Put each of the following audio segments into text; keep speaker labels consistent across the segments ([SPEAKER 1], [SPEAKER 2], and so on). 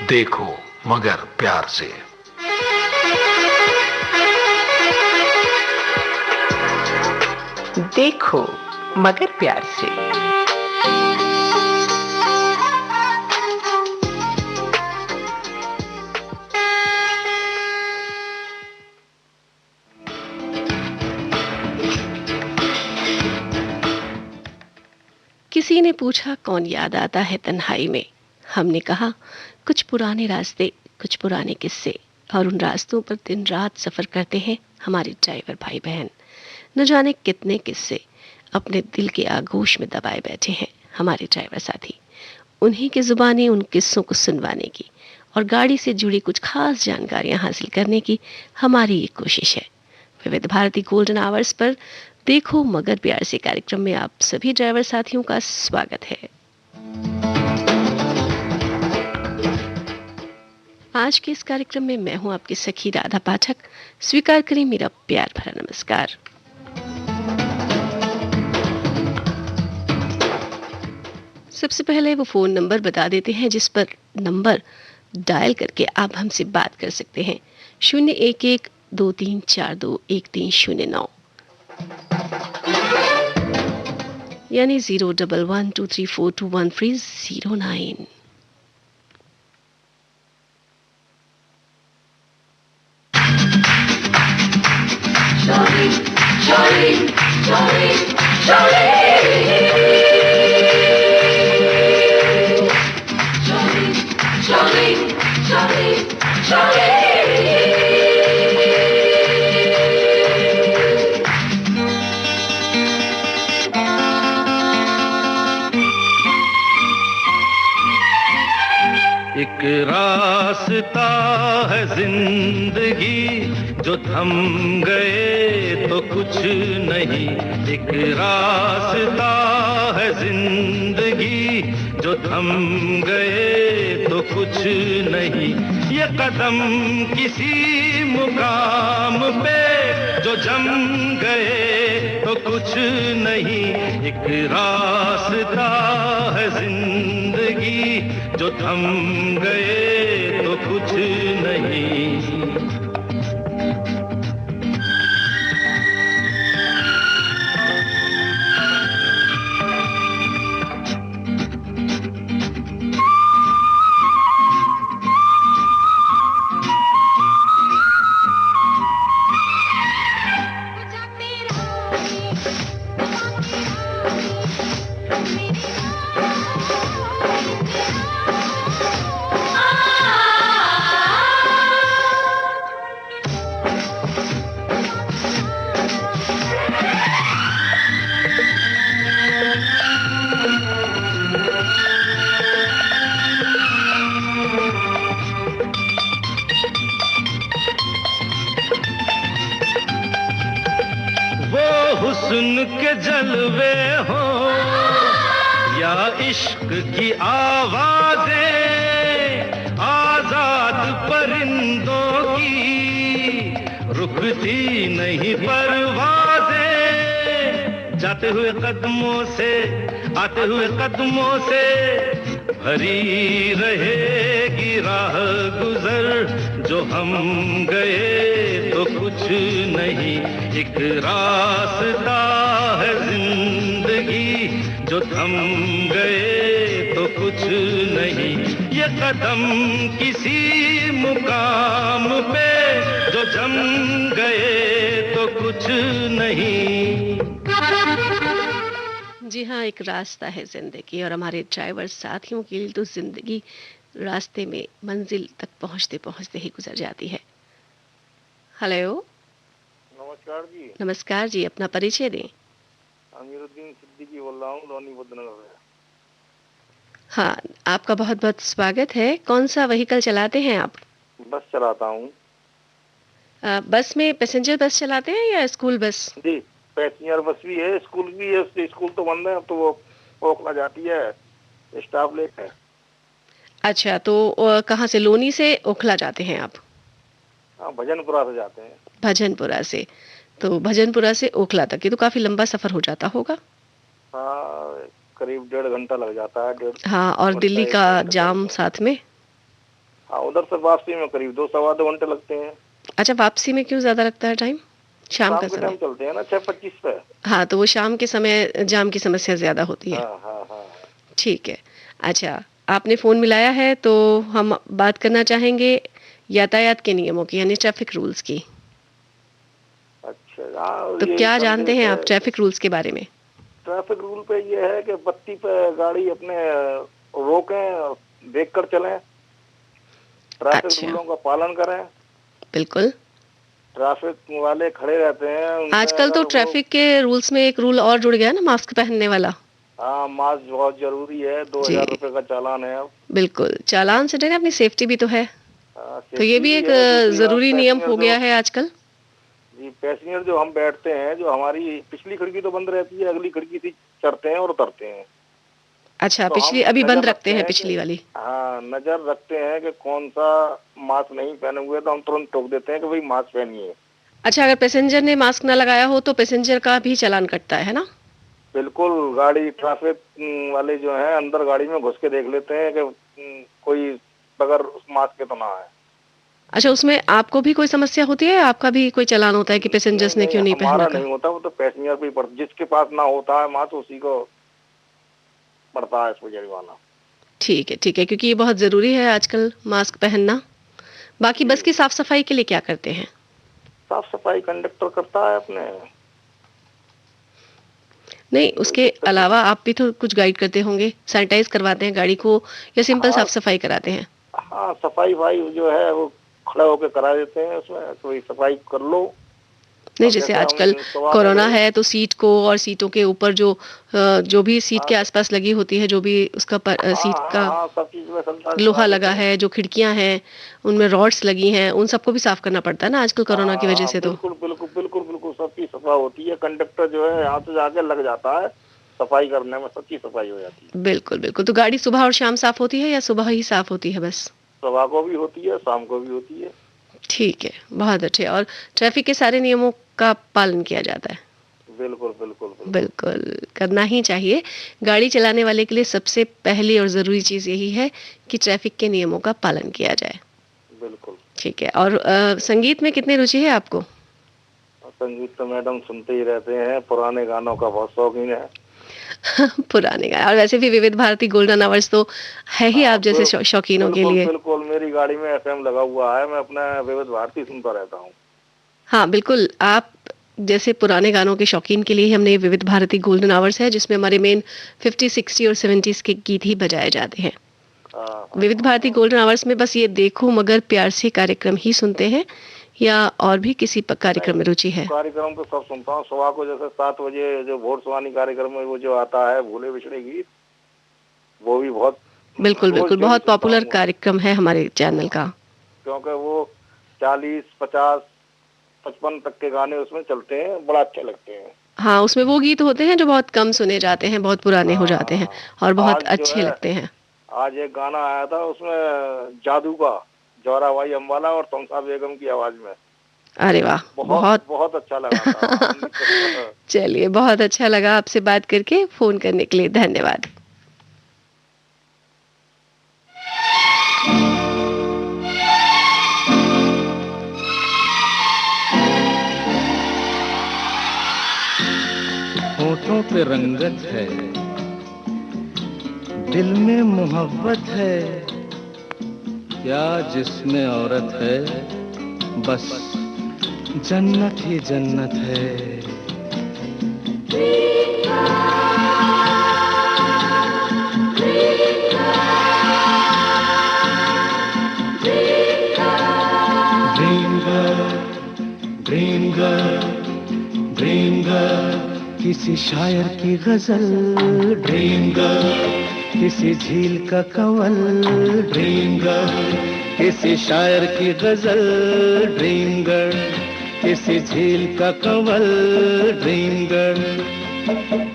[SPEAKER 1] देखो मगर प्यार से।
[SPEAKER 2] देखो मगर प्यार से। किसी ने पूछा कौन याद आता है तन्हाई में। हमने कहा कुछ पुराने रास्ते, कुछ पुराने किस्से, और उन रास्तों पर दिन रात सफर करते हैं हमारे ड्राइवर भाई बहन। न जाने कितने किस्से अपने दिल के आगोश में दबाए बैठे हैं हमारे ड्राइवर साथी। उन्हीं की जुबानी उन किस्सों को सुनवाने की और गाड़ी से जुड़ी कुछ खास जानकारियां हासिल करने की हमारी ये कोशिश है। विविध भारती गोल्डन आवर्स पर देखो मगर प्यार से कार्यक्रम में आप सभी ड्राइवर साथियों का स्वागत है। आज के इस कार्यक्रम में मैं हूं आपकी सखी राधा पाठक। स्वीकार करें मेरा प्यार भरा नमस्कार। सबसे पहले वो फोन नंबर बता देते हैं जिस पर नंबर डायल करके आप हमसे बात कर सकते हैं। 01123421309 यानी 01123421309।
[SPEAKER 3] एक रास्ता है जिंदगी जो थम गए तो कुछ नहीं। एक रास्ता है जिंदगी जो थम गए तो कुछ नहीं। ये कदम किसी मुकाम पे जो जम गए तो कुछ नहीं। एक रास्ता है जिंदगी जो थम गए तो कुछ नहीं। हुस्न के जलवे हो या इश्क की आवाजें, आजाद परिंदों की रुकती नहीं परवाजें। जाते हुए कदमों से, आते हुए कदमों से भरी रहेगी राह गुजर। जो हम गए तो कुछ नहीं। एक रास्ता है जिंदगी जो थम गए तो कुछ नहीं। ये कदम किसी मुकाम पे जो जम गए तो कुछ नहीं।
[SPEAKER 2] जी हाँ, एक रास्ता है जिंदगी, और हमारे ड्राइवर साथियों के लिए तो जिंदगी रास्ते में मंजिल तक पहुंचते पहुंचते ही गुजर जाती है। हेलो,
[SPEAKER 4] नमस्कार जी।
[SPEAKER 2] नमस्कार जी, अपना परिचय दें।
[SPEAKER 4] अमीरुद्दीन सिद्दीकी बोल रहा हूँ, लोनी बुद्धनगर से।
[SPEAKER 2] हाँ, आपका बहुत बहुत स्वागत है। कौन सा व्हीकल चलाते हैं आप?
[SPEAKER 4] बस चलाता हूँ।
[SPEAKER 2] बस में पैसेंजर बस चलाते हैं या स्कूल बस?
[SPEAKER 4] जी, पैसेंजर बस भी है, स्कूल भी है। स्कूल तो बंद है, अब तो वो ओखला जाती है, स्टाफ लेकर।
[SPEAKER 2] अच्छा, तो कहाँ से, लोनी से ओखला जाते हैं आप?
[SPEAKER 4] हाँ, भजनपुरा से जाते हैं।
[SPEAKER 2] भजनपुरा से, तो भजनपुरा से ओखला तक ये तो काफी लंबा सफर हो जाता होगा।
[SPEAKER 4] हाँ, करीब 1.5 घंटा लग जाता है।
[SPEAKER 2] हाँ, और दिल्ली का जाम साथ में।
[SPEAKER 4] हाँ, उधर से वापसी में करीब 2 सवा 2 घंटे लगते हैं।
[SPEAKER 2] अच्छा, वापसी में क्यों ज़्यादा लगता है टाइम? शाम
[SPEAKER 4] शाम
[SPEAKER 2] का
[SPEAKER 4] के
[SPEAKER 2] समय?
[SPEAKER 4] टाइम चलते हैं ना 6:25 पे।
[SPEAKER 2] हाँ, तो वो शाम के समय जाम की समस्या ज़्यादा होती है।
[SPEAKER 4] हाँ हाँ हाँ।
[SPEAKER 2] ठीक है। अच्छा, आपने फ़ोन मिलाया है तो हम बात करना चाहेंगे यातायात के नियमों की, यानी ट्रैफ़िक रूल्स की।
[SPEAKER 4] अच्छा, हाँ,
[SPEAKER 2] तो
[SPEAKER 4] यही
[SPEAKER 2] क्या जानते
[SPEAKER 4] संदेश
[SPEAKER 2] हैं
[SPEAKER 4] है।
[SPEAKER 2] आप ट्रैफ़िक रूल्स के बारे में?
[SPEAKER 4] ट्रैफिक रूल पे ये है कि बत्ती पे गाड़ी अपने रोकें और देख कर चलें, ट्रैफिक
[SPEAKER 2] अच्छा,
[SPEAKER 4] रूलों का पालन करें।
[SPEAKER 2] बिल्कुल।
[SPEAKER 4] ट्रैफिक वाले खड़े रहते हैं, उनसे
[SPEAKER 2] आजकल तो
[SPEAKER 4] अगर वो,
[SPEAKER 2] ट्रैफ़िक के रूल्स में एक रूल और जुड़ गया ना, मास्क पहनने वाला।
[SPEAKER 4] हाँ, मास्क बहुत जरूरी है,
[SPEAKER 2] जी,
[SPEAKER 4] 2,000 रुपए का चालान है अब।
[SPEAKER 2] बिल्कुल। चालान से डरे, अपनी सेफ्टी भी तो है। तो ये
[SPEAKER 4] सेफ्टी
[SPEAKER 2] भी
[SPEAKER 4] भी
[SPEAKER 2] एक
[SPEAKER 4] है, दूसरी बात
[SPEAKER 2] ज़रूरी नियम
[SPEAKER 4] पैसेंजर
[SPEAKER 2] हो
[SPEAKER 4] जो,
[SPEAKER 2] गया है आजकल।
[SPEAKER 4] जी, पैसेंजर जो हम बैठते हैं, जो हमारी पिछली खिड़की तो बंद रहती है, अगली खिड़की से चढ़ते हैं और उतरते हैं।
[SPEAKER 2] अच्छा,
[SPEAKER 4] तो हम
[SPEAKER 2] पिछली अभी बंद
[SPEAKER 4] नजर
[SPEAKER 2] रखते
[SPEAKER 4] रखते
[SPEAKER 2] हैं
[SPEAKER 4] हैं कि,
[SPEAKER 2] पिछली वाली।
[SPEAKER 4] हाँ, नजर रखते हैं कि कौन सा मास्क नहीं पहने हुए, तो हम तुरंत टोक देते हैं कि भाई मास्क पहनिए।
[SPEAKER 2] अच्छा, अगर पैसेंजर ने मास्क ना लगाया हो तो पैसेंजर का भी चालान कटता है ना?
[SPEAKER 4] बिल्कुल, गाड़ी ट्रैफिक वाले जो हैं अंदर गाड़ी में घुस के देख लेते हैं कि कोई बगैर उस मास्क के तो ना है।
[SPEAKER 2] अच्छा, उसमें आपको भी कोई समस्या होती है? आपका भी कोई चालान होता है कि
[SPEAKER 4] नहीं
[SPEAKER 2] पैसेंजर्स ने
[SPEAKER 4] नहीं,
[SPEAKER 2] क्यों नहीं पहन
[SPEAKER 4] हमारा
[SPEAKER 2] रखा?
[SPEAKER 4] नहीं होता, वो तो पैसेंजर पे ही पड़ता, जिसके पास ना होता है मास्क उसी को पड़ता है इसमें जुर्माना।
[SPEAKER 2] ठीक है, क्योंकि ये बहुत ज़रूरी है आजकल मास्क पहनना। बाकी
[SPEAKER 4] जी,
[SPEAKER 2] बस की साफ-सफाई के लिए क्या करते हैं?
[SPEAKER 4] साफ सफाई कंडक्टर करता है अपने,
[SPEAKER 2] नहीं,
[SPEAKER 4] कोई
[SPEAKER 2] उसके
[SPEAKER 4] दिक्कत नहीं।
[SPEAKER 2] अलावा आप भी तो कुछ गाइड करते होंगे, सैनिटाइज़ करवाते हैं गाड़ी को या सिंपल
[SPEAKER 4] हाँ
[SPEAKER 2] साफ-सफाई कराते हैं?
[SPEAKER 4] हाँ, सफाई भाई जो है वो खड़े होके करा देते हैं, उसमें कोई सफाई कर लो।
[SPEAKER 2] नहीं,
[SPEAKER 4] अब
[SPEAKER 2] जैसे
[SPEAKER 4] जैसे
[SPEAKER 2] आजकल
[SPEAKER 4] हम सुबह में
[SPEAKER 2] कोरोना
[SPEAKER 4] गए,
[SPEAKER 2] है तो सीट को और सीटों के ऊपर जो भी सीट
[SPEAKER 4] हाँ
[SPEAKER 2] के आसपास लगी होती है, जो भी उसका
[SPEAKER 4] हाँ
[SPEAKER 2] सीट
[SPEAKER 4] हाँ
[SPEAKER 2] का
[SPEAKER 4] हाँ, सब चीज में संचार करा
[SPEAKER 2] लोहा
[SPEAKER 4] देते
[SPEAKER 2] लगा
[SPEAKER 4] हैं।
[SPEAKER 2] है, जो खिड़कियां हैं, उनमें रॉड्स लगी हैं, उन सबको भी साफ करना पड़ता है ना आजकल कोरोना की वजह
[SPEAKER 4] हाँ,
[SPEAKER 2] से तो।
[SPEAKER 4] बिल्कुल बिल्कुल बिल्कुल बिल्कुल, सबकी सफाई होती है। कंडक्टर जो है यहाँ से जाके लग जाता है सफाई करने में, सबकी सफाई हो जाती है।
[SPEAKER 2] बिल्कुल, बिल्कुल। तो गाड़ी सुबह और शाम साफ होती है या सुबह ही साफ होती है बस?
[SPEAKER 4] सुबह को भी होती है, शाम को भी होती है।
[SPEAKER 2] ठीक है, बहुत अच्छे। और ट्रैफिक के सारे नियमों का पालन किया जाता है?
[SPEAKER 4] बिल्कुल बिल्कुल बिल्कुल।
[SPEAKER 2] बिल्कुल, करना ही चाहिए। गाड़ी चलाने वाले के लिए सबसे पहली और ज़रूरी चीज़ यही है कि ट्रैफिक के नियमों का पालन किया जाए।
[SPEAKER 4] बिल्कुल।
[SPEAKER 2] ठीक है। और संगीत में कितनी रुचि है आपको?
[SPEAKER 4] संगीत तो मैडम सुनते ही रहते हैं, पुराने गानों का बहुत शौकीन है।
[SPEAKER 2] पुराने गाने, और वैसे भी विविध भारती गोल्डन आवर्स तो है ही
[SPEAKER 4] हाँ,
[SPEAKER 2] आप जैसे शौकीनों के
[SPEAKER 4] बिल्कुल
[SPEAKER 2] लिए।
[SPEAKER 4] बिल्कुल, मेरी गाड़ी में एफएम लगा हुआ है, मैं अपना विविध भारती सुनता रहता हूँ।
[SPEAKER 2] हाँ, बिल्कुल, आप जैसे पुराने गानों के शौकीन के लिए ही हमने ये विविध भारती गोल्डन आवर्स है, जिसमें हमारे मेन 50, 60 और 70s के गीत ही बजाए जाते हैं।
[SPEAKER 4] हाँ हाँ
[SPEAKER 2] विविध
[SPEAKER 4] हाँ
[SPEAKER 2] भारती
[SPEAKER 4] हाँ।
[SPEAKER 2] गोल्डन आवर्स में बस ये देखो मगर प्यार से कार्यक्रम ही सुनते हैं या और भी किसी कार्यक्रम
[SPEAKER 4] नहीं,
[SPEAKER 2] में रुचि है?
[SPEAKER 4] कार्यक्रम तो सब सुनता हूँ। सुबह को जैसे 7 बजे जो भोर सुहानी कार्यक्रम में वो जो आता है भूले बिछड़े गीत, वो भी बहुत
[SPEAKER 2] बिल्कुल,
[SPEAKER 4] रोज
[SPEAKER 2] बिल्कुल,
[SPEAKER 4] डेली
[SPEAKER 2] बहुत
[SPEAKER 4] सुनता
[SPEAKER 2] पॉपुलर
[SPEAKER 4] हूँ।
[SPEAKER 2] कार्यक्रम है हमारे चैनल
[SPEAKER 4] हाँ,
[SPEAKER 2] का।
[SPEAKER 4] क्योंकि वो 40, 50, 55 तक के गाने उसमें चलते हैं, बड़ा अच्छे लगते हैं।
[SPEAKER 2] हाँ, उसमें वो गीत होते हैं जो बहुत कम सुने जाते हैं, बहुत पुराने हो जाते हैं
[SPEAKER 4] हाँ,
[SPEAKER 2] और बहुत
[SPEAKER 4] आज जो
[SPEAKER 2] अच्छे
[SPEAKER 4] है,
[SPEAKER 2] लगते हैं।
[SPEAKER 4] आज एक गाना आया था उसमें जादू का, जोराबाई अम्बाला और तमसा बेगम की आवाज में,
[SPEAKER 2] अरे वाह!
[SPEAKER 4] बहुत
[SPEAKER 2] बहुत
[SPEAKER 4] बहुत अच्छा लगा था। हमने तो
[SPEAKER 2] चलिए, बहुत अच्छा लगा आपसे बात करके, फ़ोन करने के लिए धन्यवाद।
[SPEAKER 3] होठों पे रंगत है, दिल में मोहब्बत है, क्या जिसमें औरत है, बस जन्नत ही जन्नत है। Dream girl, dream girl, dream girl, किसी शायर की गजल, ड्रीम गर्ल, किसी झील का कंवल, ड्रीम गर्ल, किसी शायर की गजल, ड्रीम गर्ल, किसी झील का कंवल, ड्रीम गर्ल,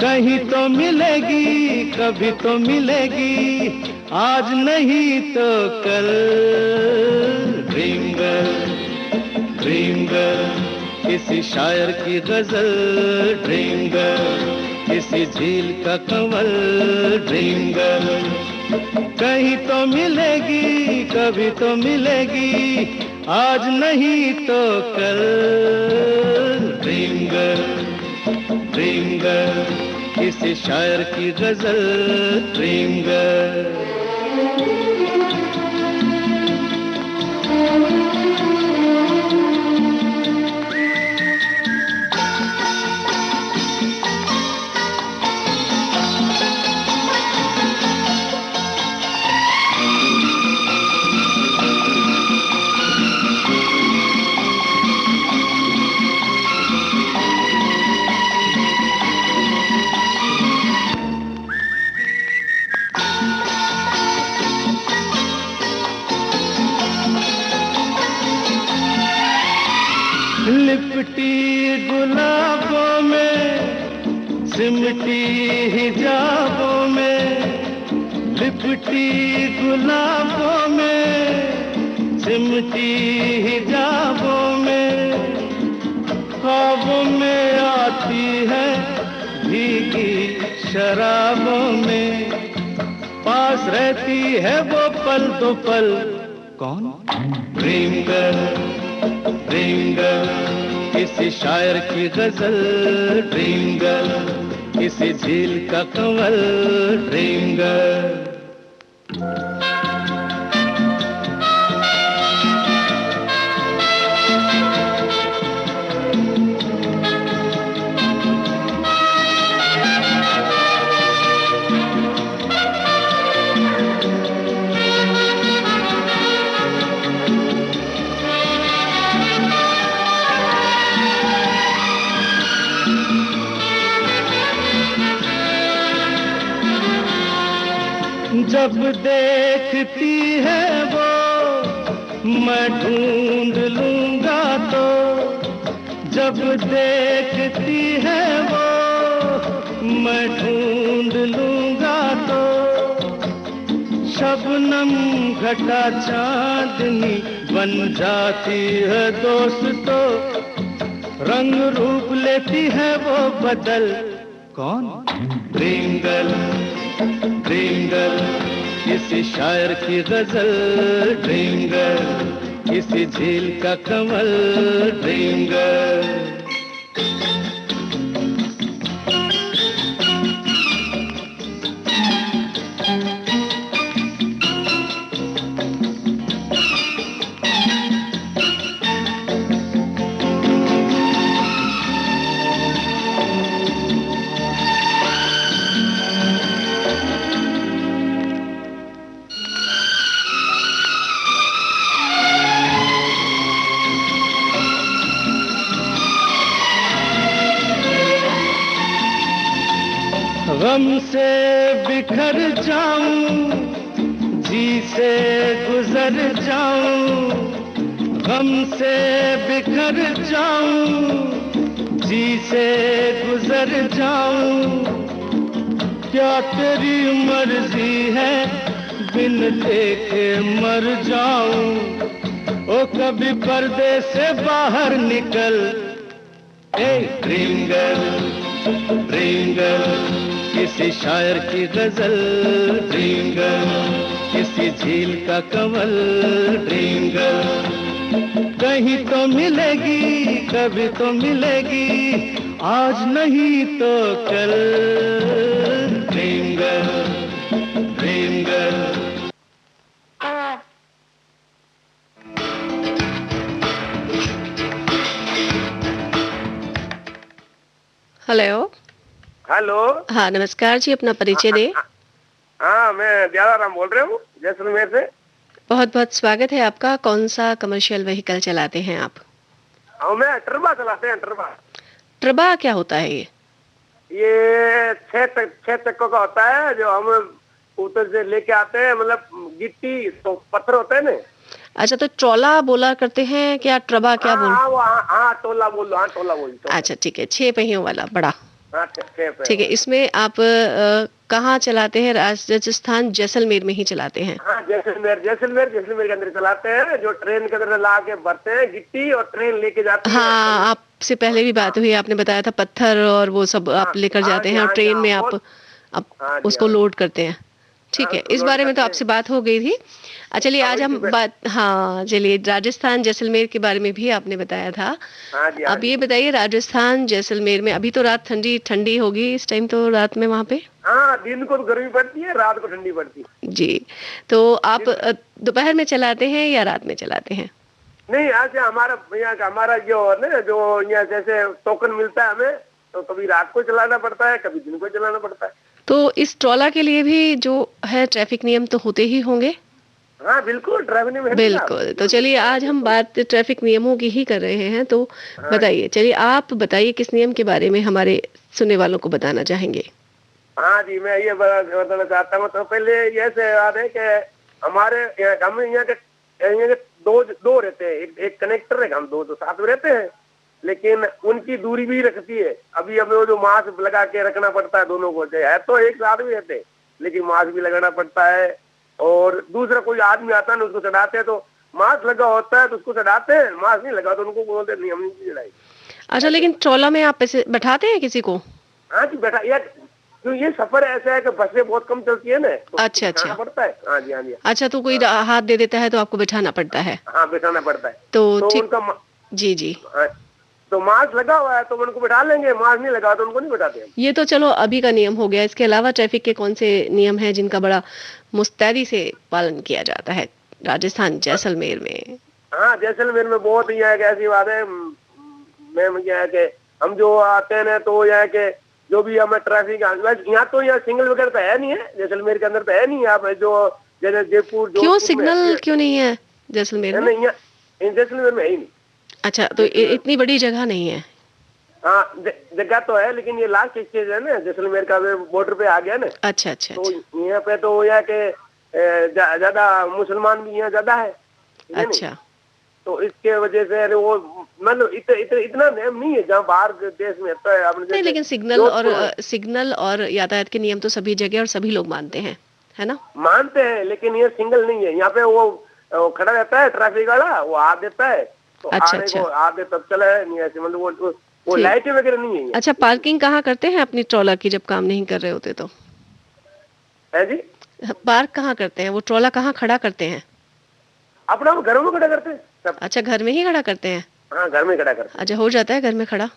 [SPEAKER 3] कहीं तो मिलेगी, कभी तो मिलेगी, आज नहीं तो कल, ड्रीम गर्ल, ड्रीम गर्ल, किसी शायर की गजल, ड्रीम गर्ल, किसी झील का कंवल, ड्रीम गर्ल, कहीं तो मिलेगी, कभी तो मिलेगी, आज नहीं तो कल। ड्रीम गर्ल किसी शायर की गजल। Dream girl. लिपटी गुलाबों में, सिमटी हिजाबों में, लिपटी गुलाबों में, सिमटी हिजाबों में, ख्वाबों में आती है भीगी शराबों में, पास रहती है वो पल दो पल। कौन? ड्रीम गर्ल किसी शायर की गजल। ड्रीम गर्ल किसी झील का कंवल। Dream girl. जब देखती है वो मैं ढूंढ लूंगा तो, जब देखती है वो मैं ढूंढ लूंगा तो, शबनम घटा चांदनी बन जाती है दोस्तों, रंग रूप लेती है वो बदल। कौन? ड्रीम गर्ल किसी शायर की गजल। ड्रीम गर्ल किसी झील का कमल। Dream girl. गम से बिखर जाऊं, जी से गुजर जाऊं, गम से बिखर जाऊं, जी से गुजर जाऊं, क्या तेरी मर्जी है बिन देखे मर जाऊं। ओ कभी पर्दे से बाहर निकल। ए ड्रीम गर्ल किसी शायर की गजल। ड्रीम गर्ल किसी झील का कंवल। ड्रीम गर्ल कहीं तो मिलेगी, कभी तो मिलेगी, आज नहीं तो कल। Dream girl.
[SPEAKER 2] हेलो।
[SPEAKER 5] हेलो।
[SPEAKER 2] हाँ नमस्कार जी, अपना परिचय दें।
[SPEAKER 5] हाँ मैं दयाराम बोल रहा हूँ जैसलमेर से।
[SPEAKER 2] बहुत बहुत स्वागत है आपका। कौन सा कमर्शियल व्हीकल चलाते हैं आप?
[SPEAKER 5] मैं ट्रबा चलाते हैं।
[SPEAKER 2] ट्रबा क्या होता है ये?
[SPEAKER 5] ये 6 चक्कों का होता है जो हम उधर से लेके आते हैं, मतलब गिट्टी तो पत्थर होते हैं ना।
[SPEAKER 2] अच्छा, तो ट्रोला बोला करते हैं क्या? ट्रबा क्या बोल?
[SPEAKER 5] हाँ टोला बोलो। हाँ टोला बोल।
[SPEAKER 2] अच्छा ठीक है, 6 पहियों वाला बड़ा।
[SPEAKER 5] हाँ
[SPEAKER 2] ठीक है। इसमें आप कहाँ चलाते हैं? राजस्थान जैसलमेर में ही चलाते हैं?
[SPEAKER 5] हाँ जैसलमेर के अंदर चलाते हैं, जो ट्रेन के अंदर ला के भरते हैं गिट्टी और ट्रेन लेके जाते हैं।
[SPEAKER 2] हाँ, आपसे पहले भी बात हुई, आपने बताया था पत्थर और वो सब आप लेकर जाते हैं और ट्रेन में आप उसको लोड करते हैं। ठीक है,
[SPEAKER 5] उसको
[SPEAKER 2] इस
[SPEAKER 5] लौट
[SPEAKER 2] बारे में तो
[SPEAKER 5] सकते
[SPEAKER 2] आपसे
[SPEAKER 5] हैं।
[SPEAKER 2] बात हो गई थी। चलिए
[SPEAKER 5] हाँ
[SPEAKER 2] आज
[SPEAKER 5] वही
[SPEAKER 2] हम
[SPEAKER 5] तो फिर।
[SPEAKER 2] बात, हाँ चलिए, राजस्थान जैसलमेर के बारे में भी आपने बताया था।
[SPEAKER 5] हाँ जी, हाँ
[SPEAKER 2] अब
[SPEAKER 5] जी।
[SPEAKER 2] ये बताइए, राजस्थान जैसलमेर में अभी तो रात ठंडी ठंडी होगी इस टाइम तो रात में वहाँ पे?
[SPEAKER 5] हाँ, दिन को तो गर्मी पड़ती है, रात को ठंडी पड़ती है।
[SPEAKER 2] जी, तो आप
[SPEAKER 5] दिन
[SPEAKER 2] दोपहर में चलाते हैं या रात में चलाते हैं?
[SPEAKER 5] नहीं, ऐसे हमारा यहाँ का हमारा जो है ना, जो यहाँ जैसे टोकन मिलता है हमें, तो कभी रात को चलाना पड़ता है, कभी दिन को चलाना पड़ता है।
[SPEAKER 2] तो इस ट्रॉला के लिए भी जो है ट्रैफिक नियम तो होते ही होंगे?
[SPEAKER 5] हाँ बिल्कुल, ट्रैवलिंग में है ना साहब।
[SPEAKER 2] बिल्कुल, तो चलिए
[SPEAKER 5] हाँ,
[SPEAKER 2] आज हम
[SPEAKER 5] बिल्कुल।
[SPEAKER 2] बात ट्रैफिक नियमों की ही कर रहे हैं, तो
[SPEAKER 5] हाँ जी।
[SPEAKER 2] बताइए, चलिए आप बताइए किस नियम के बारे में हमारे सुनने वालों को बताना चाहेंगे?
[SPEAKER 5] हाँ जी, मैं ये बताना चाहता हूँ। तो पहले ये से याद है कि हमारे हम यहाँ के दो दो रहते हैं, एक कनेक्टर है, हम दो साथ में रहते हैं, लेकिन उनकी दूरी भी रखती है। अभी हमें वो जो मास्क लगा के रखना पड़ता है दोनों को, है तो एक साथ भी रहते हैं, लेकिन मास्क भी लगाना पड़ता है। और दूसरा कोई आदमी आता है ना, उसको चढ़ाते हैं तो मास्क लगा होता है तो उसको चढ़ाते हैं, मास्क नहीं लगा तो उनको बोलते नहीं, हम नहीं चढ़ाई।
[SPEAKER 2] अच्छा, लेकिन ट्रॉला में आप ऐसे बैठाते हैं किसी को?
[SPEAKER 5] हाँ जी, बैठा यार, तो ये सफर ऐसा है कि बसें बहुत कम चलती है ना, तो
[SPEAKER 2] अच्छा,
[SPEAKER 5] बिठाना
[SPEAKER 2] अच्छा।
[SPEAKER 5] पड़ता है। हाँ जी, हाँ जी।
[SPEAKER 2] अच्छा, तो कोई हाथ दे देता है तो आपको बैठाना पड़ता है?
[SPEAKER 5] हाँ, बिठाना पड़ता है।
[SPEAKER 2] तो ठीक,
[SPEAKER 5] उनका
[SPEAKER 2] जी जी,
[SPEAKER 5] हाँ, तो मास्क लगा हुआ है तो उनको बिठा लेंगे, मास्क नहीं लगा तो उनको नहीं बिठाते हम।
[SPEAKER 2] ये तो चलो अभी का नियम हो गया। इसके अलावा ट्रैफिक के कौन से नियम हैं जिनका बड़ा मुस्तैदी से पालन किया जाता है राजस्थान जैसलमेर में?
[SPEAKER 5] हाँ, जैसलमेर में बहुत ही है कि ऐसी बात है मैम, क्या है कि हम जो आते हैं ना, तो यह है कि जो भी हमें ट्रैफिक, यहाँ तो यहाँ सिग्नल वगैरह तो है नहीं है, जैसलमेर के अंदर तो है नहीं। यहाँ पे जो जैसे जयपुर
[SPEAKER 2] क्यों
[SPEAKER 5] जोधपुर में
[SPEAKER 2] सिग्नल क्यों नहीं है जैसलमेर
[SPEAKER 5] है
[SPEAKER 2] में?
[SPEAKER 5] नहीं, यहाँ जैसलमेर में है ही नहीं।
[SPEAKER 2] अच्छा, तो इतनी बड़ी जगह नहीं है?
[SPEAKER 5] हाँ, जगह तो है, लेकिन ये लास्ट स्टेज है ना, जैसलमेर का बॉर्डर पे आ गया ना।
[SPEAKER 2] अच्छा अच्छा
[SPEAKER 5] तो
[SPEAKER 2] अच्छा
[SPEAKER 5] यहाँ पे तो यह के ज्यादा मुसलमान भी यहाँ ज्यादा है, ठीक है नहीं?
[SPEAKER 2] अच्छा।
[SPEAKER 5] तो इसके वजह से अरे वो मतलब इतना नियम नहीं है जहाँ बाहर देश में होता है। आपने
[SPEAKER 2] नहीं,
[SPEAKER 5] जैसे
[SPEAKER 2] लेकिन सिग्नल और यातायात के नियम तो सभी जगह और सभी लोग मानते हैं, है ना?
[SPEAKER 5] मानते हैं, लेकिन ये सिंगल नहीं है। यहाँ पे वो खड़ा रहता है ट्रैफिक वाला, वो हाथ देता है तो
[SPEAKER 2] अच्छा,
[SPEAKER 5] आने
[SPEAKER 2] अच्छा।
[SPEAKER 5] को हाथ दे तब चला है, नहीं ऐसे मतलब वो
[SPEAKER 2] ठीक।
[SPEAKER 5] लाइटें वगैरह नहीं है यहाँ।
[SPEAKER 2] अच्छा, पार्किंग कहाँ करते हैं अपनी ट्रॉला की जब काम नहीं कर रहे होते तो?
[SPEAKER 5] है जी,
[SPEAKER 2] पार्क कहाँ करते हैं? वो ट्रॉला कहाँ खड़ा करते हैं?
[SPEAKER 5] अपना हम घरों में खड़ा करते हैं सब।
[SPEAKER 2] अच्छा, घर में ही खड़ा करते हैं?
[SPEAKER 5] हाँ, घर में खड़ा करते हैं।
[SPEAKER 2] अच्छा, हो जाता है घर में खड़ा?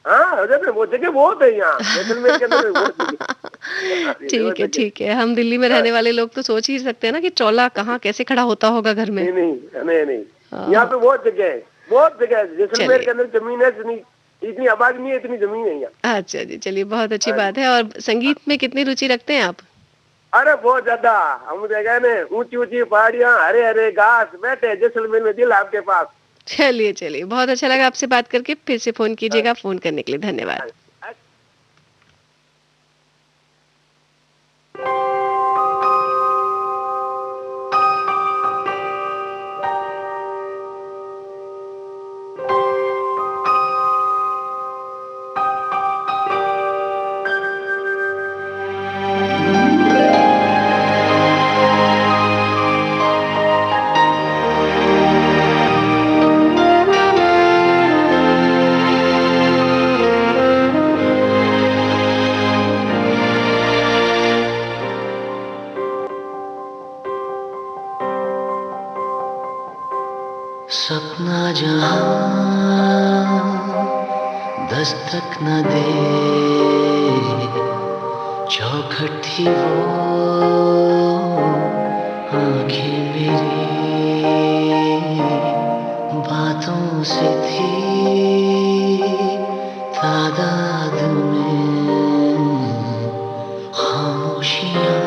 [SPEAKER 5] हाँ, हो जाता है, वो जगह बहुत है यहाँ जैसलमेर के अंदर बहुत जगह।
[SPEAKER 2] ठीक है, ठीक है। हम दिल्ली में रहने वाले लोग तो सोच ही सकते हैं ना कि ट्रॉला कहाँ कैसे खड़ा होता होगा घर में।
[SPEAKER 5] नहीं नहीं नहीं नहीं,
[SPEAKER 2] हाँ।
[SPEAKER 5] यहाँ पे बहुत जगह है, बहुत जगह है। जैसलमेर
[SPEAKER 2] चलिए।
[SPEAKER 5] के अंदर जमीन है, इतनी आबादी नहीं है, इतनी जमीन है यहाँ।
[SPEAKER 2] अच्छा जी, चलिए बहुत अच्छी बात है। और संगीत में कितनी रुचि रखते हैं आप?
[SPEAKER 5] अरे बहुत ज्यादा, हम जगह ने ऊंची ऊंची पहाड़ियाँ, हरे हरे घास, बैठे जैसलमेर में, दिल आपके पास।
[SPEAKER 2] चलिए चलिए, बहुत अच्छा लगा आपसे बात करके। फिर से फोन कीजिएगा। फोन करने के लिए धन्यवाद।
[SPEAKER 6] सपना जहां दस्तक न दे, चौखट थी वो आंखें मेरी, बातों से थी तादाद में खामोशियां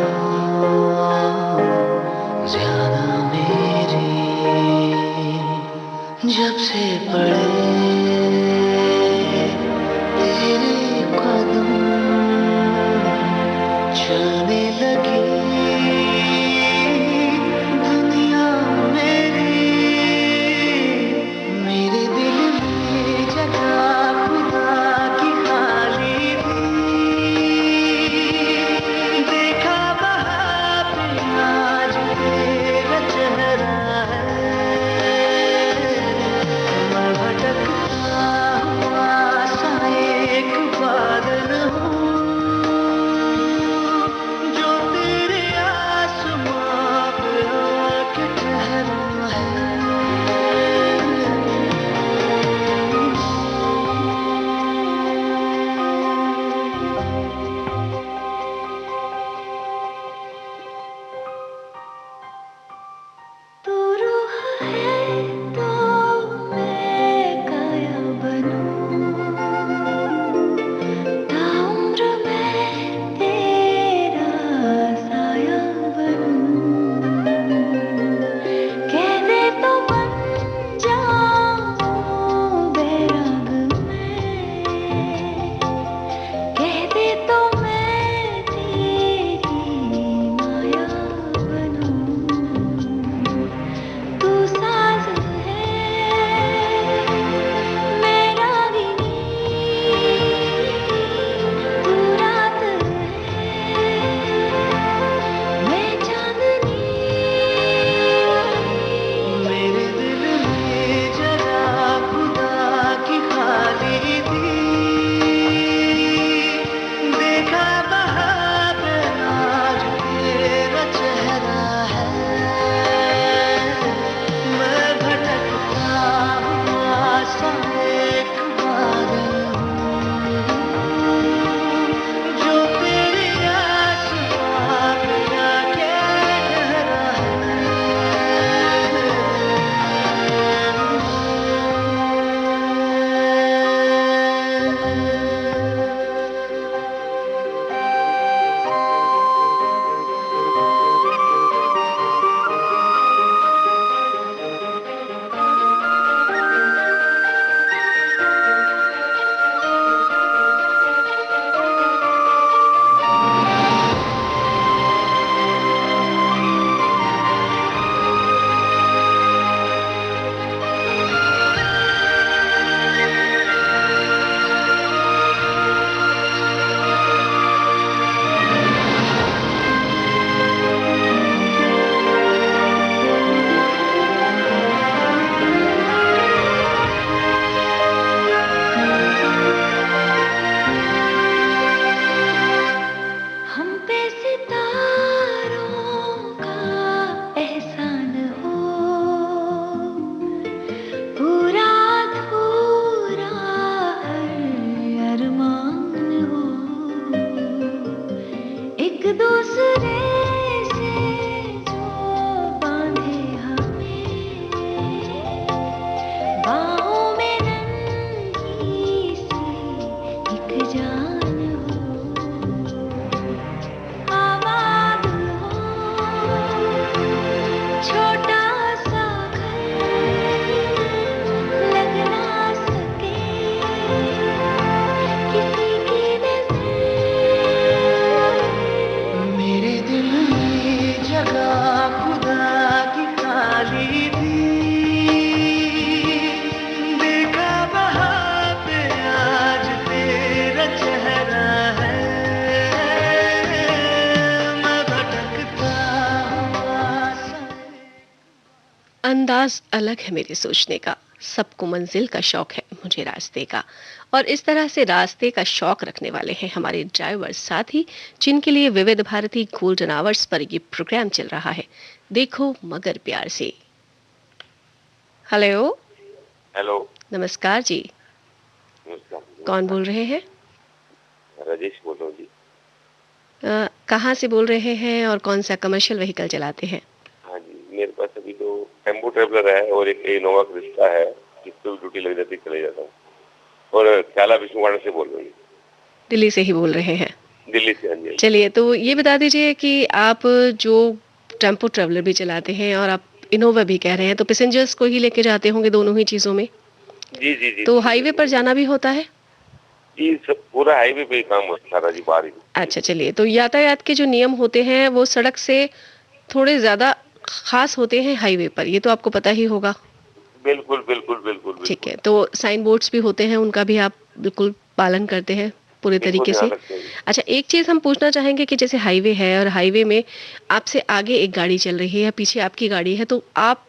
[SPEAKER 6] ज्यादा मेरी। जब से पड़े तेरे कदम, चलने लगी दुनिया मेरी। मेरे दिल में जगह खुदा की खाली थी, देखा वहाँ पे आज तेरा चेहरा है। मैं भटक है। तू रूह है तो मैं काया बनूं, ताउम्र मैं तेरा साया बनूं। कह दे तो बन जाऊं बैराग मैं, कह दे तो मैं तेरी माया बनूं। तू साज है मैं रागिनी, तू रात है मैं चांदनी। मेरे दिल में जरा खुदा की खाली थी, देखा बहार आज तेरा चेहरा है। मैं भटकता हुआ सा एक पागल हूँ, जो तेरी आसमां पे आके ठहरा हम पे सितारों का एहसान हो, पूरा अधूरा हर अरमान हो। एक दूसरे से जो बांधे हमें, बाहों में नन्ही सी एक जान हो। आबाद हो छोटा सा घर, लग ना सके किसी की नजर। मेरे दिल में जगह खुदा की खाली थी, देखा वहाँ पे आज तेरा चेहरा है। मैं भटकता हुआ सा
[SPEAKER 2] अंदाज अलग है मेरे सोचने का, सबको मंजिल का शौक है, मुझे रास्ते का। और इस तरह से रास्ते का शौक रखने वाले हैं हमारे ड्राइवर साथी, जिनके लिए विविध भारती गोल्डन आवर्स पर ये प्रोग्राम चल रहा है, देखो मगर प्यार से। हेलो,
[SPEAKER 7] हेलो,
[SPEAKER 2] नमस्कार जी,
[SPEAKER 7] नमस्कार।
[SPEAKER 2] कौन बोल रहे हैं?
[SPEAKER 7] राजेश बोल रहा हूँ जी।
[SPEAKER 2] कहाँ से बोल रहे हैं और कौन सा कमर्शियल व्हीकल चलाते हैं?
[SPEAKER 7] हाँ जी, मेरे पास अभी तो टेम्पो ट्रेवलर है और एक इनोवा क्रिस्टा है, जिसपे भी ड्यूटी लग जाती चले जाता हूँ। और ख्याला विष्णुवाड़ा से बोल रही हूँ।
[SPEAKER 2] दिल्ली से ही बोल रहे हैं?
[SPEAKER 7] दिल्ली से, हाँ जी।
[SPEAKER 2] चलिए, तो ये बता दीजिए कि आप जो टेम्पो ट्रेवलर भी चलाते हैं और आप इनोवा भी कह रहे हैं, तो पैसेंजर्स को ही लेके जाते होंगे दोनों ही चीजों में?
[SPEAKER 7] जी जी जी।
[SPEAKER 2] तो हाईवे पर जाना भी होता है?
[SPEAKER 7] जी, सब पूरा हाईवे पे ही काम होता था जी, बाहर ही।
[SPEAKER 2] अच्छा, चलिए, तो यातायात के जो नियम होते हैं वो सड़क से थोड़े ज्यादा खास होते हैं हाईवे पर, ये तो आपको पता ही होगा।
[SPEAKER 7] बिल्कुल बिल्कुल बिल्कुल।
[SPEAKER 2] ठीक है, तो साइन बोर्ड्स भी होते हैं, उनका भी आप बिल्कुल पालन करते हैं पूरे तरीके से? अच्छा, एक चीज हम पूछना चाहेंगे कि जैसे हाईवे है और हाईवे में आपसे आगे एक गाड़ी चल रही है या पीछे आपकी गाड़ी है, तो आप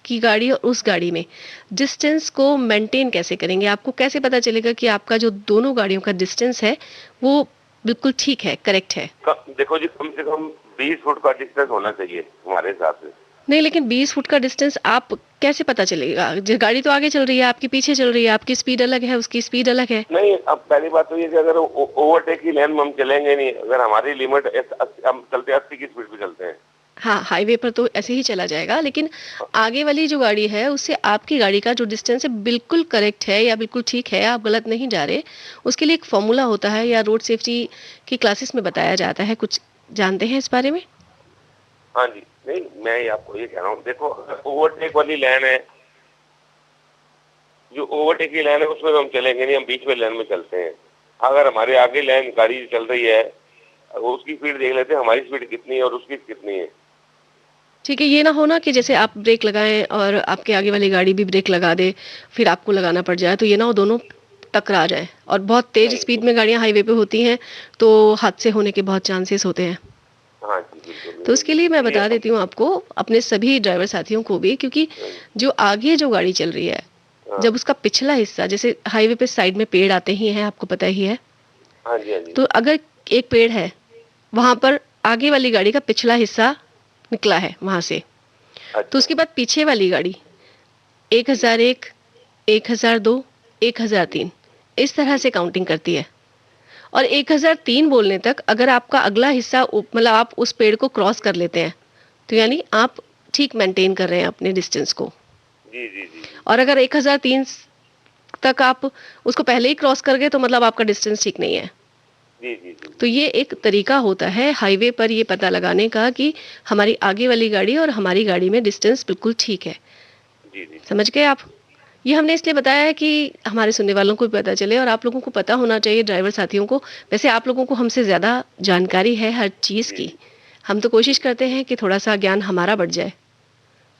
[SPEAKER 2] की गाड़ी और उस गाड़ी में डिस्टेंस को मेंटेन कैसे करेंगे? आपको कैसे पता चलेगा कि आपका जो दोनों गाड़ियों का डिस्टेंस है वो बिल्कुल ठीक है, करेक्ट है?
[SPEAKER 7] देखो जी, कम से कम 20 फुट का डिस्टेंस होना चाहिए हमारे हिसाब से।
[SPEAKER 2] नहीं, लेकिन 20 फुट का डिस्टेंस आप कैसे पता चलेगा? गाड़ी तो आगे चल रही है, आपके पीछे चल रही है, आपकी स्पीड अलग है, उसकी स्पीड अलग है।
[SPEAKER 7] नहीं, अब पहली बात तो ये कि अगर ओवरटेक की लाइन में हम चलेंगे नहीं, अगर हमारी लिमिट हम चलते 80 की स्पीड पे चलते हैं।
[SPEAKER 2] हाँ, हाईवे पर तो ऐसे ही चला जाएगा, लेकिन आगे वाली जो गाड़ी है उससे आपकी गाड़ी का जो डिस्टेंस है बिल्कुल करेक्ट है या बिल्कुल ठीक है, आप गलत नहीं जा रहे। उसके लिए एक फॉर्मूला होता है या रोड सेफ्टी की क्लासेस में बताया जाता है, कुछ जानते हैं इस बारे में?
[SPEAKER 7] हाँ जी, नहीं मैं आपको ये कह रहा हूँ, देखो ओवरटेक वाली लाइन है, जो ओवरटेक की लाइन है उसमें तो हम चलेंगे नहीं, हम बीच में लाइन में चलते हैं। अगर हमारे आगे लाइन गाड़ी चल रही है, उसकी स्पीड देख लेते हैं हमारी स्पीड कितनी है और उसकी कितनी है।
[SPEAKER 2] ठीक है, ये ना हो ना कि जैसे आप ब्रेक लगाएं और आपके आगे वाली गाड़ी भी ब्रेक लगा दे, फिर आपको लगाना पड़ जाए, तो ये ना हो दोनों टकरा जाए। और बहुत तेज स्पीड में गाड़ियां हाईवे पे होती हैं तो हादसे होने के बहुत चांसेस होते हैं।
[SPEAKER 7] हाँ जी, बिल्कुल।
[SPEAKER 2] तो उसके लिए मैं बता देती हूँ आपको, अपने सभी ड्राइवर साथियों को भी, क्योंकि जो आगे जो गाड़ी चल रही है, जब उसका पिछला हिस्सा, जैसे हाईवे पे साइड में पेड़ आते ही हैं, आपको पता ही है।
[SPEAKER 7] हाँ जी, हाँ जी।
[SPEAKER 2] तो अगर एक पेड़ है, वहां पर आगे वाली गाड़ी का पिछला हिस्सा निकला है वहां से, तो उसके बाद पीछे वाली गाड़ी 1001, 1002, 1003 इस तरह से काउंटिंग करती है। और 1003 बोलने तक अगर आपका अगला हिस्सा मतलब आप उस पेड़ को क्रॉस कर लेते हैं, तो यानी आप ठीक मेंटेन कर रहे हैं अपने डिस्टेंस को।
[SPEAKER 7] जी जी जी।
[SPEAKER 2] और अगर 1003 तक आप उसको पहले ही क्रॉस कर गए तो मतलब आपका डिस्टेंस ठीक नहीं है।
[SPEAKER 7] जी जी जी।
[SPEAKER 2] तो ये एक तरीका होता है हाईवे पर ये पता लगाने का कि हमारी आगे वाली गाड़ी और हमारी गाड़ी में डिस्टेंस बिल्कुल ठीक है।
[SPEAKER 7] जी जी।
[SPEAKER 2] समझ गए आप? ये हमने इसलिए बताया है कि हमारे सुनने वालों को भी पता चले और आप लोगों को पता होना चाहिए, ड्राइवर साथियों को। वैसे आप लोगों को हमसे ज़्यादा जानकारी है हर चीज़ की, हम तो कोशिश करते हैं कि थोड़ा सा ज्ञान हमारा बढ़ जाए।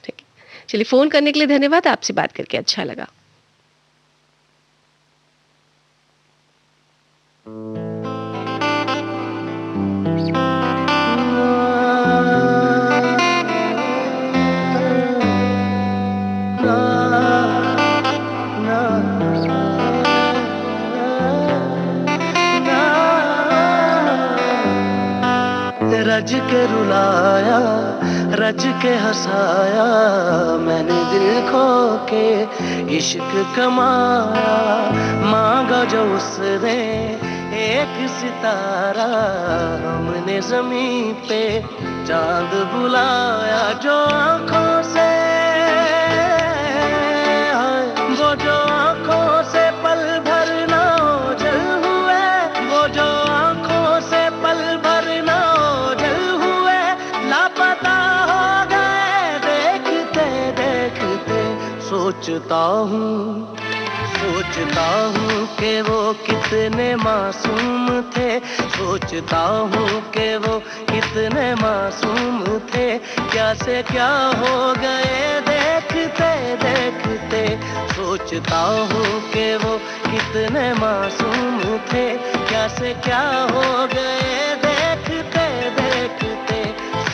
[SPEAKER 2] ठीक है, चलिए, फ़ोन करने के लिए धन्यवाद, आपसे बात करके अच्छा लगा।
[SPEAKER 6] रज के रुलाया, रज के हंसाया, मैंने दिल खो के इश्क कमाया। मांगा जो उसने एक सितारा, हमने जमीन पे चांद बुलाया। जो आंखों से, वो जो आंखों से पल भर ना ओझल हुए, वो जो आंखों से पल भर ना ओझल हुए, लापता हो गए देखते देखते। सोचता हूँ कि वो कितने मासूम थे, सोचता हूँ कि वो कितने मासूम थे। क्या से क्या हो गए देखते देखते। सोचता हूँ कि वो कितने मासूम थे, क्या से क्या हो गए देखते देखते।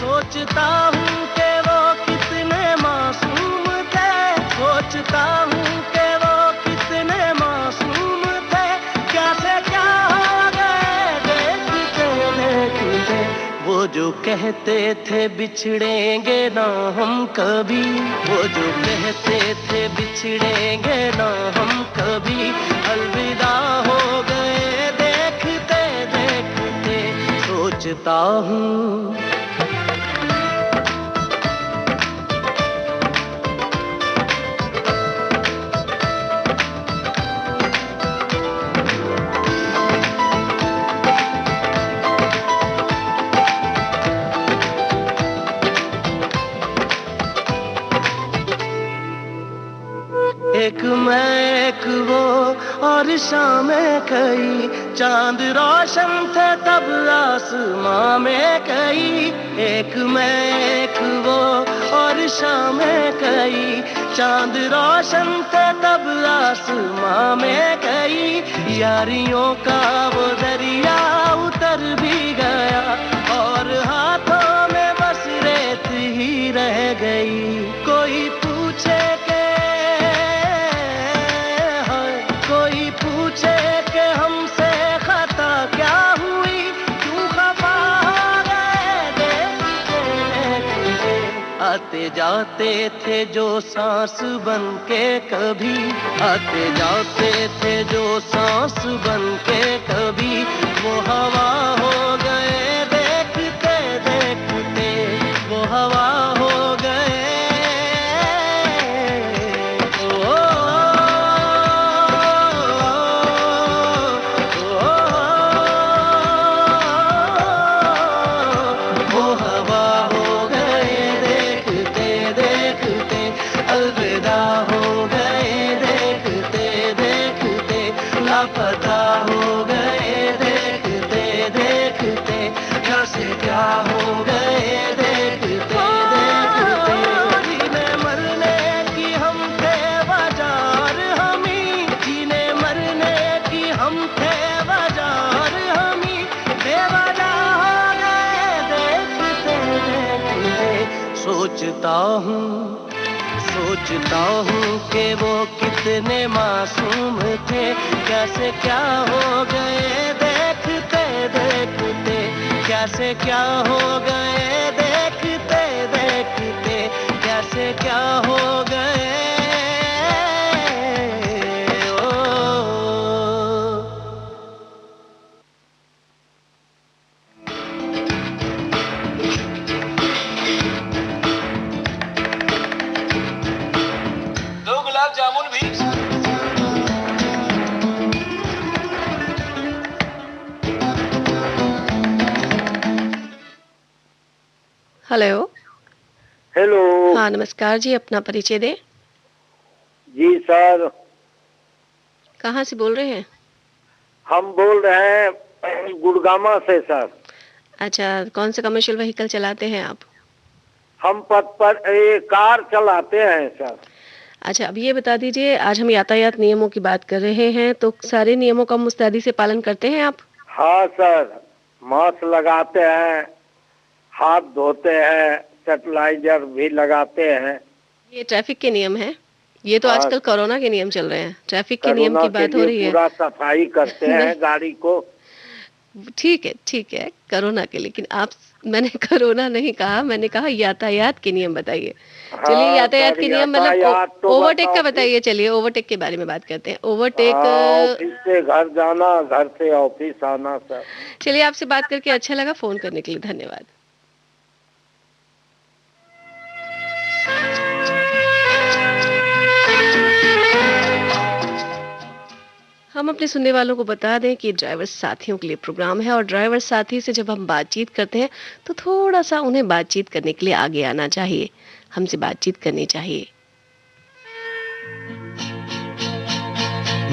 [SPEAKER 6] सोचता हूँ कि वो कितने मासूम थे, सोचता हूँ कि वो कितने मासूम थे। क्या से क्या हो गए देखते देखते। वो जो कहते थे बिछड़ेंगे ना हम कभी, वो जो कहते थे बिछड़ेंगे ना हम कभी, अलविदा हो गए देखते देखते। सोचता हूँ एक मैं एक वो और शामें कई, चांद रोशन थे तब आसमां में कई। एक मैं एक वो और शामें कई, चांद रोशन थे तब आसमां में कई। यारियों का वो दरिया उतर भी गया और हाथों में बस रेत ही रह गई। कोई पूछे के, पूछे कि हमसे खता क्या हुई, क्यों खफा हो गए देखते देखते। आते जाते थे जो सांस बन के कभी, आते जाते थे जो सांस बन के कभी, वो हवा हो गए देखते देखते, वो हवा हो गए। वो हवा हो गए देखते देखते, अलविदा हो गए देखते देखते, लापता हो गए देखते देखते, क्या से क्या हो गए देखते देखते। जीने मरने की हम थे बाजार हमी, जीने मरने की हम थे बाजार हमी, बेवजह हो गए देखते देखते। सोचता हूँ कि वो कितने मासूम थे, कैसे क्या हो गए देखते देखते, कैसे क्या हो गए देखते देखते, कैसे क्या हो गए।
[SPEAKER 3] दो गुलाब जामुन भी।
[SPEAKER 2] हेलो।
[SPEAKER 5] हेलो।
[SPEAKER 2] हाँ नमस्कार जी, अपना परिचय दें।
[SPEAKER 5] जी सर,
[SPEAKER 2] कहाँ से बोल रहे हैं?
[SPEAKER 5] हम बोल रहे हैं गुड़गामा से सर।
[SPEAKER 2] अच्छा, कौन सा कमर्शियल व्हीकल चलाते हैं आप?
[SPEAKER 5] हम पथ पर कार चलाते हैं सर।
[SPEAKER 2] अच्छा, अब ये बता दीजिए, आज हम यातायात नियमों की बात कर रहे हैं, तो सारे नियमों का मुस्तैदी से पालन करते हैं आप?
[SPEAKER 5] हाँ सर, मास्क लगाते हैं, हाथ धोते हैं, सैनिटाइजर भी लगाते हैं।
[SPEAKER 2] ये ट्रैफिक के नियम हैं। ये तो
[SPEAKER 5] हाँ।
[SPEAKER 2] आजकल कोरोना के नियम चल रहे हैं, ट्रैफिक के नियम की बात हो रही है।
[SPEAKER 5] पूरा सफाई करते हैं गाड़ी को।
[SPEAKER 2] ठीक है, कोरोना के, लेकिन आप, मैंने कोरोना नहीं कहा, मैंने कहा यातायात के नियम बताइए। चलिए,
[SPEAKER 5] हाँ,
[SPEAKER 2] यातायात
[SPEAKER 5] सर,
[SPEAKER 2] के नियम
[SPEAKER 5] यातायात
[SPEAKER 2] मतलब
[SPEAKER 5] तो
[SPEAKER 2] ओवरटेक का
[SPEAKER 5] बताओ।
[SPEAKER 2] बताइए। चलिए, ओवरटेक के बारे में बात करते हैं। ओवरटेक।
[SPEAKER 5] ऑफिस से घर जाना, घर से ऑफिस आना सर।
[SPEAKER 2] चलिए, आपसे बात करके अच्छा लगा, फोन करने के लिए धन्यवाद। हम अपने सुनने वालों को बता दें कि ड्राइवर साथियों के लिए प्रोग्राम है, और ड्राइवर साथी से जब हम बातचीत करते हैं तो थोड़ा सा उन्हें बातचीत करने के लिए आगे आना चाहिए, हमसे बातचीत करनी चाहिए।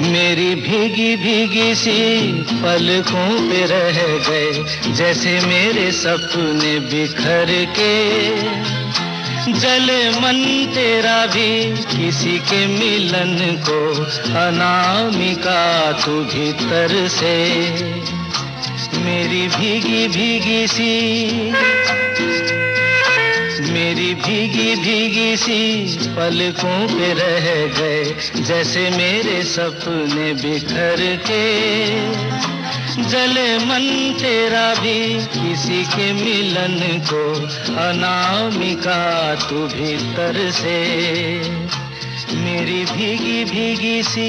[SPEAKER 6] मेरी भीगी भीगी सी पलकों पे रह गए, जैसे मेरे सपने बिखर के, जले मन तेरा भी किसी के मिलन को, अनामिका तू भीतर से। मेरी भीगी भीगी सी, मेरी भीगी भीगी सी पलकों पे रह गए, जैसे मेरे सपने बिखर के, जले मन तेरा भी किसी के मिलन को, अनामिका तू भीतर से। मेरी भीगी भीगी सी।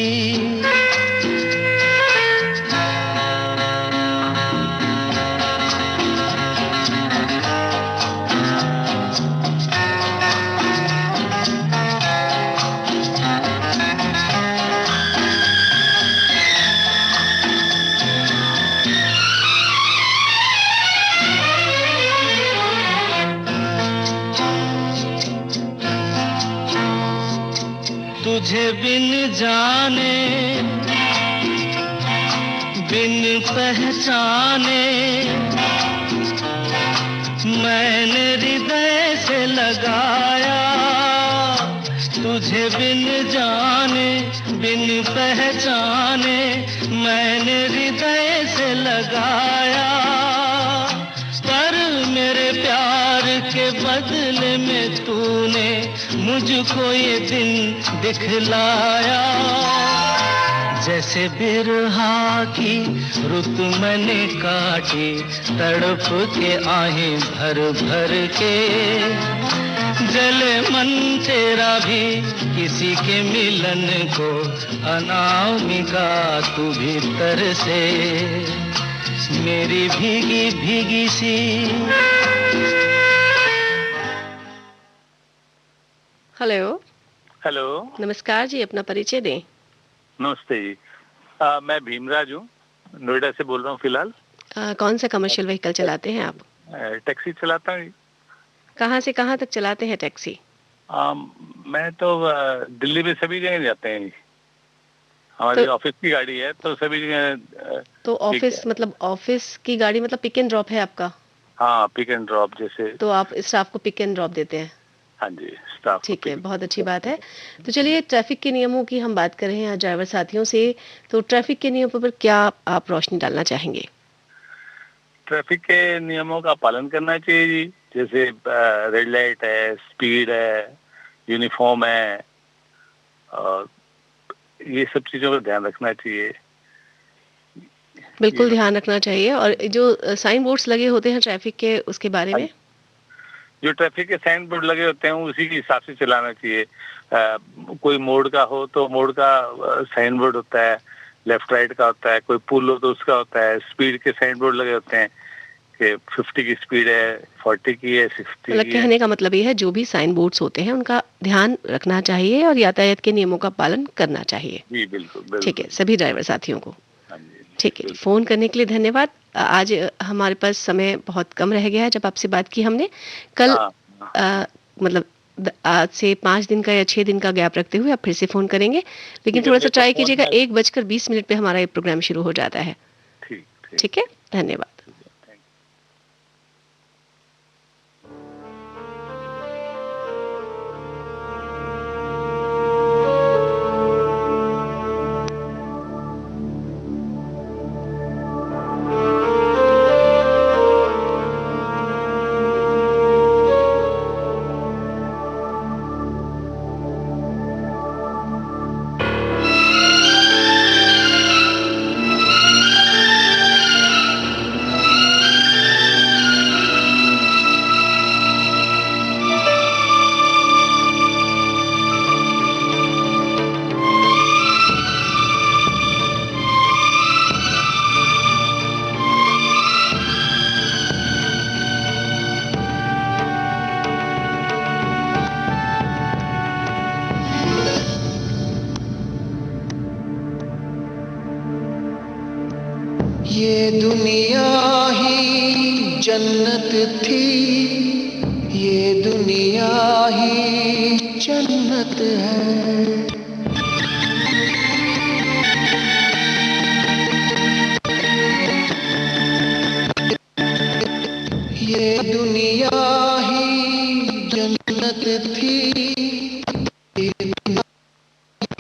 [SPEAKER 6] तुझे बिन जाने, बिन पहचाने, मैंने हृदय से लगाया। तुझे बिन जाने, बिन पहचाने, मैंने हृदय से लगाया। पर मेरे प्यार के बदले में तूने मुझको ये दिन दिखलाया। जैसे बिरहा की रुत मैंने काटी, तड़प के आहें भर भर के,
[SPEAKER 3] जले मन तेरा भी किसी के मिलन को, अनामिका तू भीतर से मेरी भीगी भीगी सी।
[SPEAKER 2] हेलो।
[SPEAKER 8] हेलो,
[SPEAKER 2] नमस्कार जी, अपना परिचय दें।
[SPEAKER 8] नमस्ते जी। मैं भीमराज हूँ, नोएडा से बोल रहा हूँ फिलहाल।
[SPEAKER 2] कौन सा कमर्शियल व्हीकल चलाते हैं आप?
[SPEAKER 8] टैक्सी चलाता हूँ।
[SPEAKER 2] कहाँ से कहाँ तक चलाते हैं टैक्सी?
[SPEAKER 8] मैं तो दिल्ली में सभी जगह जाते हैं। हमारी ऑफिस की गाड़ी है तो सभी जगह।
[SPEAKER 2] तो ऑफिस मतलब ऑफिस की गाड़ी मतलब पिक एंड ड्रॉप है आपका?
[SPEAKER 8] हाँ, पिक एंड ड्रॉप जैसे।
[SPEAKER 2] तो आप स्टाफ को पिक एंड ड्रॉप देते हैं?
[SPEAKER 8] हाँ जी, स्टाफ।
[SPEAKER 2] ठीक है, बहुत अच्छी बात है। तो चलिए, ट्रैफिक के नियमों की हम बात कर रहे हैं ड्राइवर साथियों से। तो ट्रैफिक के नियमों पर क्या आप रोशनी डालना चाहेंगे?
[SPEAKER 8] ट्रैफिक के नियमों का पालन करना चाहिए जी, जैसे रेड लाइट है, स्पीड है, यूनिफॉर्म है, और ये सब चीजों का ध्यान रखना चाहिए।
[SPEAKER 2] बिल्कुल ध्यान रखना चाहिए। और जो साइन बोर्ड्स लगे होते हैं ट्रैफिक के, उसके बारे में?
[SPEAKER 8] जो ट्रैफिक के साइन बोर्ड लगे होते हैं उसी के हिसाब से चलाना चाहिए। कोई मोड़ का हो तो मोड़ का साइन बोर्ड होता है, लेफ्ट राइट का होता है, कोई पुल हो तो उसका होता है। स्पीड के साइन बोर्ड लगे होते हैं कि 50 की स्पीड है, 40 की है, 60
[SPEAKER 2] मतलब
[SPEAKER 8] की
[SPEAKER 2] कहने का मतलब ये है, जो भी साइन बोर्ड्स होते हैं उनका ध्यान रखना चाहिए और यातायात के नियमों का पालन करना चाहिए।
[SPEAKER 8] जी बिल्कुल।
[SPEAKER 2] ठीक है, सभी ड्राइवर साथियों को।
[SPEAKER 8] हाँ जी,
[SPEAKER 2] ठीक है, फोन करने के लिए धन्यवाद। आज हमारे पास समय बहुत कम रह गया है। जब आपसे बात की हमने कल, मतलब आज से 5 दिन का या 6 दिन का गैप रखते हुए आप फिर से फोन करेंगे, लेकिन थोड़ा सा ट्राई कीजिएगा। 1:20 पे हमारा ये प्रोग्राम शुरू हो जाता है। ठीक है, धन्यवाद।
[SPEAKER 9] ये दुनिया ही जन्नत थी, ये दुनिया ही जन्नत है। ये दुनिया ही जन्नत थी, ये दुनिया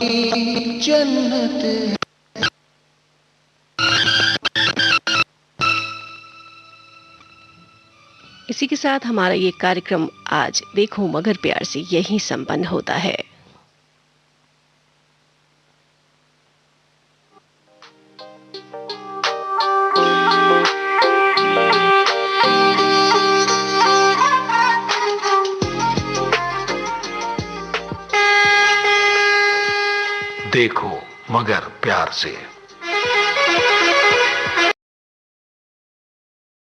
[SPEAKER 9] ही जन्नत है।
[SPEAKER 2] इसी के साथ हमारा ये कार्यक्रम आज देखो मगर प्यार से यहीं संपन्न होता है।
[SPEAKER 1] देखो मगर प्यार से।